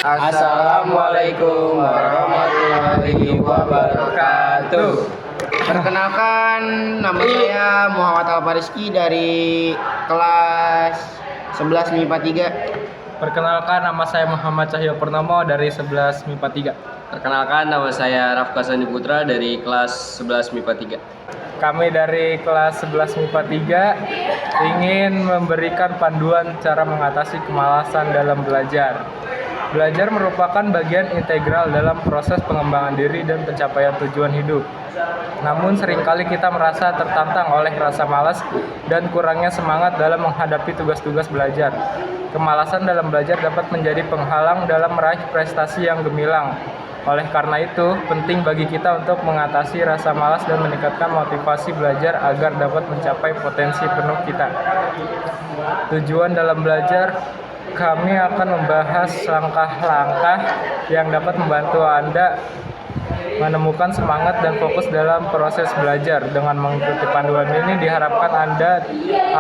Assalamualaikum warahmatullahi wabarakatuh. Perkenalkan, nama saya Muhammad Alfariski dari kelas 11 MIPA 3. Perkenalkan, nama saya Muhammad Cahyo Purnomo dari 11 MIPA 3. Perkenalkan, nama saya Rafka Sandi Putra dari kelas 11 MIPA 3. Kami dari kelas 11 MIPA 3 ingin memberikan panduan cara mengatasi kemalasan dalam belajar. Belajar merupakan bagian integral dalam proses pengembangan diri dan pencapaian tujuan hidup. Namun seringkali kita merasa tertantang oleh rasa malas dan kurangnya semangat dalam menghadapi tugas-tugas belajar. Kemalasan dalam belajar dapat menjadi penghalang dalam meraih prestasi yang gemilang. Oleh karena itu, penting bagi kita untuk mengatasi rasa malas dan meningkatkan motivasi belajar agar dapat mencapai potensi penuh kita. Tujuan dalam belajar, kami akan membahas langkah-langkah yang dapat membantu Anda menemukan semangat dan fokus dalam proses belajar. Dengan mengikuti panduan ini, diharapkan Anda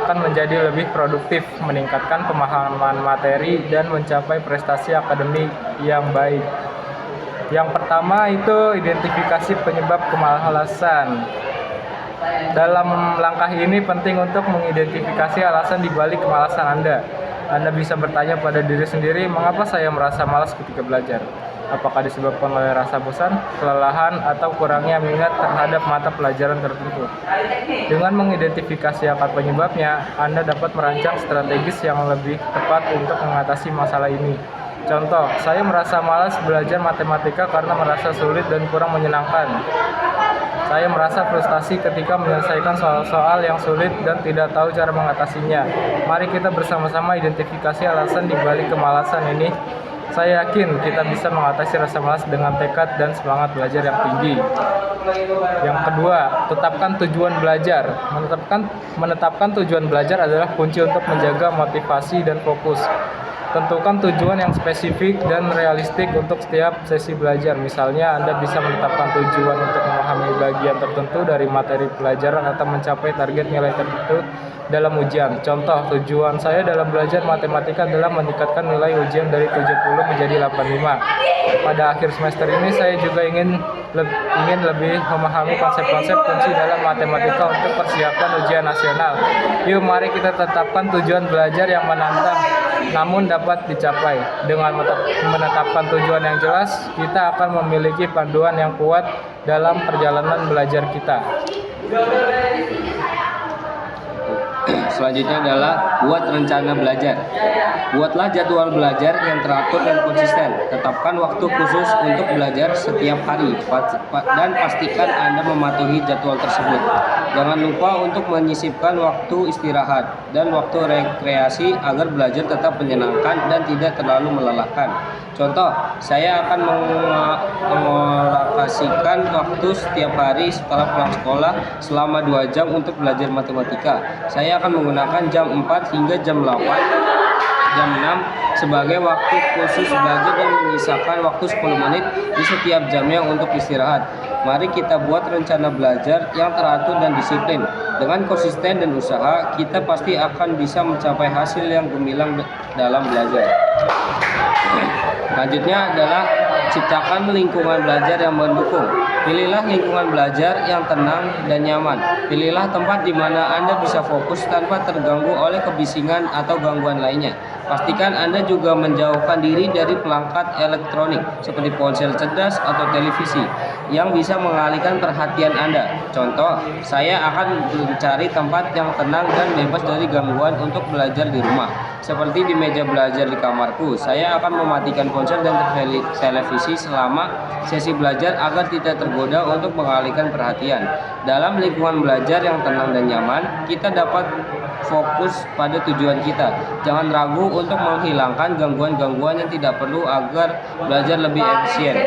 akan menjadi lebih produktif, meningkatkan pemahaman materi, dan mencapai prestasi akademik yang baik. Yang pertama itu identifikasi penyebab kemalasan. Dalam langkah ini penting untuk mengidentifikasi alasan dibalik kemalasan Anda. Anda bisa bertanya pada diri sendiri, mengapa saya merasa malas ketika belajar? Apakah disebabkan oleh rasa bosan, kelelahan, atau kurangnya minat terhadap mata pelajaran tertentu? Dengan mengidentifikasi akar penyebabnya, Anda dapat merancang strategis yang lebih tepat untuk mengatasi masalah ini. Contoh, saya merasa malas belajar matematika karena merasa sulit dan kurang menyenangkan. Saya merasa frustasi ketika menyelesaikan soal-soal yang sulit dan tidak tahu cara mengatasinya. Mari kita bersama-sama identifikasi alasan di balik kemalasan ini. Saya yakin kita bisa mengatasi rasa malas dengan tekad dan semangat belajar yang tinggi. Yang kedua, tetapkan tujuan belajar. Menetapkan tujuan belajar adalah kunci untuk menjaga motivasi dan fokus. Tentukan tujuan yang spesifik dan realistik untuk setiap sesi belajar. Misalnya, Anda bisa menetapkan tujuan untuk memahami bagian tertentu dari materi pelajaran atau mencapai target nilai tertentu dalam ujian. Contoh, tujuan saya dalam belajar matematika adalah meningkatkan nilai ujian dari 70 menjadi 85. Pada akhir semester ini, saya juga ingin lebih memahami konsep-konsep kunci dalam matematika untuk persiapan ujian nasional. Yuk, mari kita tetapkan tujuan belajar yang menantang namun dapat dicapai. Dengan menetapkan tujuan yang jelas, kita akan memiliki panduan yang kuat dalam perjalanan belajar kita. Selanjutnya adalah buat rencana belajar. Buatlah jadwal belajar yang teratur dan konsisten. Tetapkan waktu khusus untuk belajar setiap hari dan pastikan Anda mematuhi jadwal tersebut. Jangan lupa untuk menyisipkan waktu istirahat dan waktu rekreasi agar belajar tetap menyenangkan dan tidak terlalu melelahkan. Contoh, saya akan mengalokasikan waktu setiap hari setelah pulang sekolah selama 2 jam untuk belajar matematika. Saya akan menggunakan jam 4 hingga jam 8, jam 6 sebagai waktu khusus belajar dan menyisakan waktu 10 menit di setiap jamnya untuk istirahat. Mari kita buat rencana belajar yang teratur dan disiplin. Dengan konsisten dan usaha, kita pasti akan bisa mencapai hasil yang gemilang dalam belajar. Selanjutnya adalah ciptakan lingkungan belajar yang mendukung. Pilihlah lingkungan belajar yang tenang dan nyaman. Pilihlah tempat di mana Anda bisa fokus tanpa terganggu oleh kebisingan atau gangguan lainnya. Pastikan Anda juga menjauhkan diri dari perangkat elektronik seperti ponsel cerdas atau televisi yang bisa mengalihkan perhatian Anda. Contoh, saya akan mencari tempat yang tenang dan bebas dari gangguan untuk belajar di rumah. Seperti di meja belajar di kamarku, saya akan mematikan ponsel dan televisi selama sesi belajar agar tidak tergoda untuk mengalihkan perhatian. Dalam lingkungan belajar yang tenang dan nyaman, kita dapat fokus pada tujuan kita. Jangan ragu untuk menghilangkan gangguan-gangguan yang tidak perlu agar belajar lebih efisien.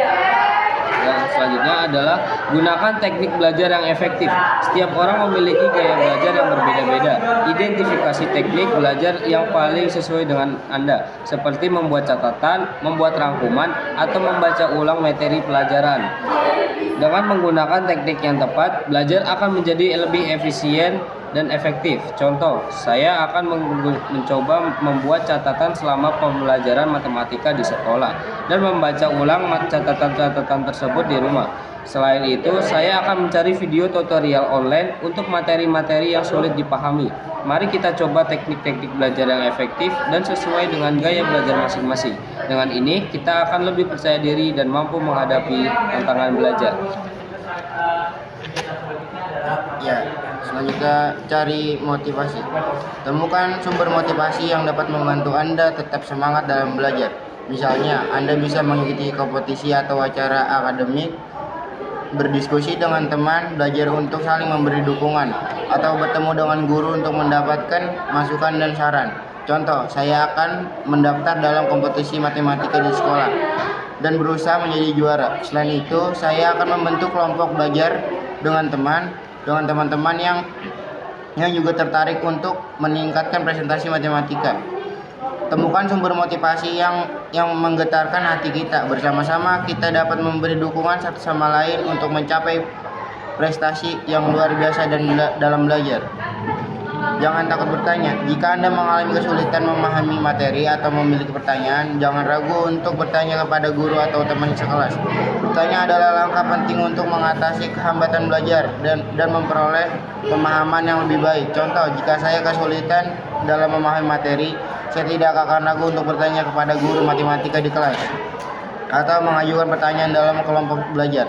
Yang selanjutnya adalah gunakan teknik belajar yang efektif. Setiap orang memiliki gaya belajar yang berbeda-beda. Identifikasi teknik belajar yang paling sesuai dengan Anda, seperti membuat catatan, membuat rangkuman, atau membaca ulang materi pelajaran. Dengan menggunakan teknik yang tepat, belajar akan menjadi lebih efisien dan efektif. Contoh, saya akan mencoba membuat catatan selama pembelajaran matematika di sekolah dan membaca ulang catatan-catatan tersebut di rumah. Selain itu, saya akan mencari video tutorial online untuk materi-materi yang sulit dipahami. Mari kita coba teknik-teknik belajar yang efektif dan sesuai dengan gaya belajar masing-masing. Dengan ini, kita akan lebih percaya diri dan mampu menghadapi tantangan belajar. Ya, selanjutnya cari motivasi. Temukan sumber motivasi yang dapat membantu Anda tetap semangat dalam belajar. Misalnya, Anda bisa mengikuti kompetisi atau acara akademik, berdiskusi dengan teman, belajar untuk saling memberi dukungan, atau bertemu dengan guru untuk mendapatkan masukan dan saran. Contoh, saya akan mendaftar dalam kompetisi matematika di sekolah dan berusaha menjadi juara. Selain itu, saya akan membentuk kelompok belajar dengan teman-teman yang juga tertarik untuk meningkatkan presentasi matematika. Temukan sumber motivasi yang menggetarkan hati kita. Bersama-sama kita dapat memberi dukungan satu sama lain untuk mencapai prestasi yang luar biasa dan dalam belajar. Jangan takut bertanya. Jika Anda mengalami kesulitan memahami materi atau memiliki pertanyaan, jangan ragu untuk bertanya kepada guru atau teman sekelas. Bertanya adalah langkah penting untuk mengatasi hambatan belajar dan memperoleh pemahaman yang lebih baik. Contoh, jika saya kesulitan dalam memahami materi, saya tidak akan ragu untuk bertanya kepada guru matematika di kelas atau mengajukan pertanyaan dalam kelompok belajar.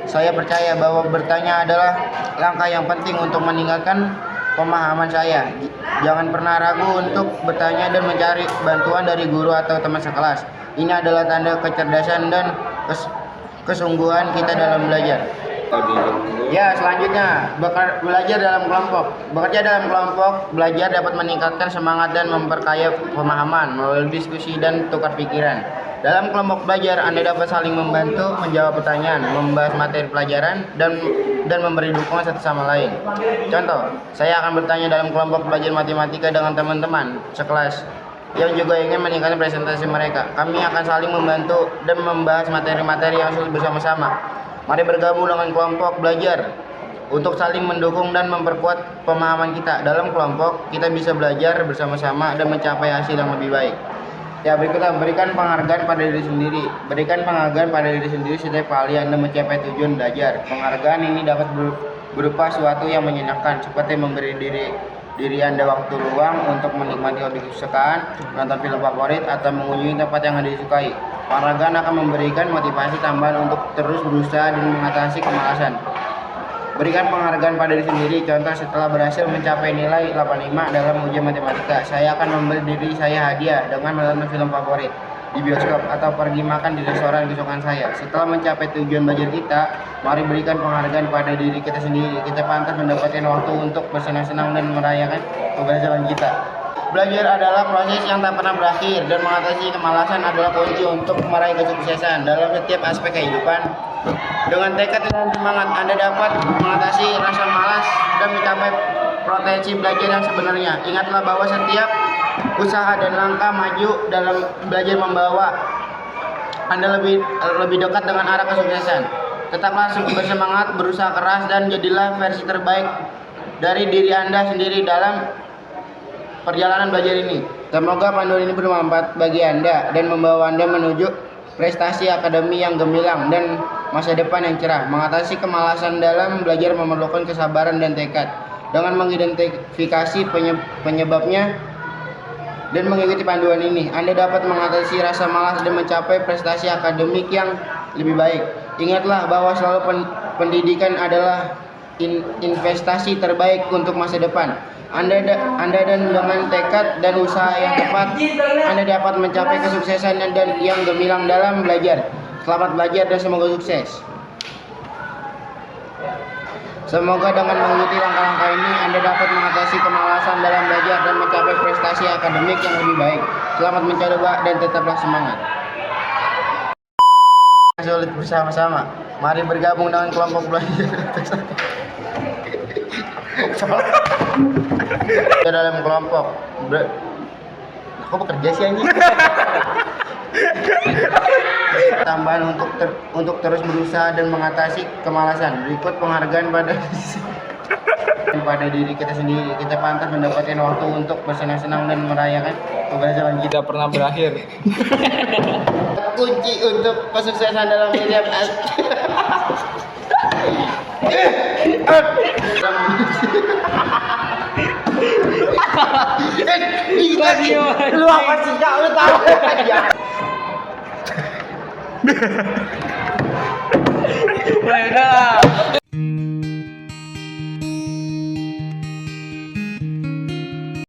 Saya percaya bahwa bertanya adalah langkah yang penting untuk meningkatkan pemahaman saya. Jangan pernah ragu untuk bertanya dan mencari bantuan dari guru atau teman sekelas. Ini adalah tanda kecerdasan dan kesungguhan kita dalam belajar. Ya, selanjutnya belajar dalam kelompok. Bekerja dalam kelompok belajar dapat meningkatkan semangat dan memperkaya pemahaman melalui diskusi dan tukar pikiran. Dalam kelompok belajar, Anda dapat saling membantu, menjawab pertanyaan, membahas materi pelajaran, dan memberi dukungan satu sama lain. Contoh, saya akan bertanya dalam kelompok belajar matematika dengan teman-teman sekelas yang juga ingin meningkatkan presentasi mereka. Kami akan saling membantu dan membahas materi-materi yang sulit bersama-sama. Mari bergabung dengan kelompok belajar untuk saling mendukung dan memperkuat pemahaman kita. Dalam kelompok, kita bisa belajar bersama-sama dan mencapai hasil yang lebih baik. Ya, berikutnya berikan penghargaan pada diri sendiri. Berikan penghargaan pada diri sendiri setiap kali Anda mencapai tujuan belajar. Penghargaan ini dapat berupa sesuatu yang menyenangkan, seperti memberi diri Anda waktu luang untuk menikmati hobi kesukaan, menonton film favorit, atau mengunjungi tempat yang Anda disukai. Penghargaan akan memberikan motivasi tambahan untuk terus berusaha dan mengatasi kemalasan. Berikan penghargaan pada diri sendiri. Contoh, setelah berhasil mencapai nilai 85 dalam ujian matematika, saya akan memberi diri saya hadiah dengan menonton film favorit di bioskop atau pergi makan di restoran kesukaan saya. Setelah mencapai tujuan belajar kita, mari berikan penghargaan pada diri kita sendiri. Kita pantas mendapatkan waktu untuk bersenang-senang dan merayakan keberhasilan kita. Belajar adalah proses yang tak pernah berakhir, dan mengatasi kemalasan adalah kunci untuk meraih kesuksesan dalam setiap aspek kehidupan. Dengan tekad dan semangat, Anda dapat mengatasi rasa malas dan mencapai potensi belajar yang sebenarnya. Ingatlah bahwa setiap usaha dan langkah maju dalam belajar membawa Anda lebih dekat dengan arah kesuksesan. Tetaplah bersemangat, berusaha keras, dan jadilah versi terbaik dari diri Anda sendiri dalam perjalanan belajar ini. Semoga panduan ini bermanfaat bagi Anda dan membawa Anda menuju prestasi akademi yang gemilang dan masa depan yang cerah. Mengatasi kemalasan dalam belajar memerlukan kesabaran dan tekad. Dengan mengidentifikasi penyebabnya dan mengikuti panduan ini, Anda dapat mengatasi rasa malas dan mencapai prestasi akademik yang lebih baik. Ingatlah bahwa selalu pendidikan adalah investasi terbaik untuk masa depan. Anda dan dengan tekad dan usaha yang tepat, Anda dapat mencapai kesuksesan dan yang gemilang dalam belajar. Selamat belajar dan semoga sukses. Semoga dengan mengikuti langkah-langkah ini, Anda dapat mengatasi kemalasan dalam belajar dan mencapai prestasi akademik yang lebih baik. Selamat mencoba dan tetaplah semangat. Sulit bersama-sama. Mari bergabung dengan kelompok belajar. Dalam kelompok. Aku bekerja sih anjing. Tambahan untuk terus berusaha dan mengatasi kemalasan. Berikut penghargaan pada pada diri kita sendiri. Kita pantas mendapatkan waktu untuk bersenang-senang dan merayakan keberhasilan kita. Tidak pernah berakhir. Kunci untuk kesuksesan dalam setiap Lagi, lu apa sih, Kak? Lu tahu?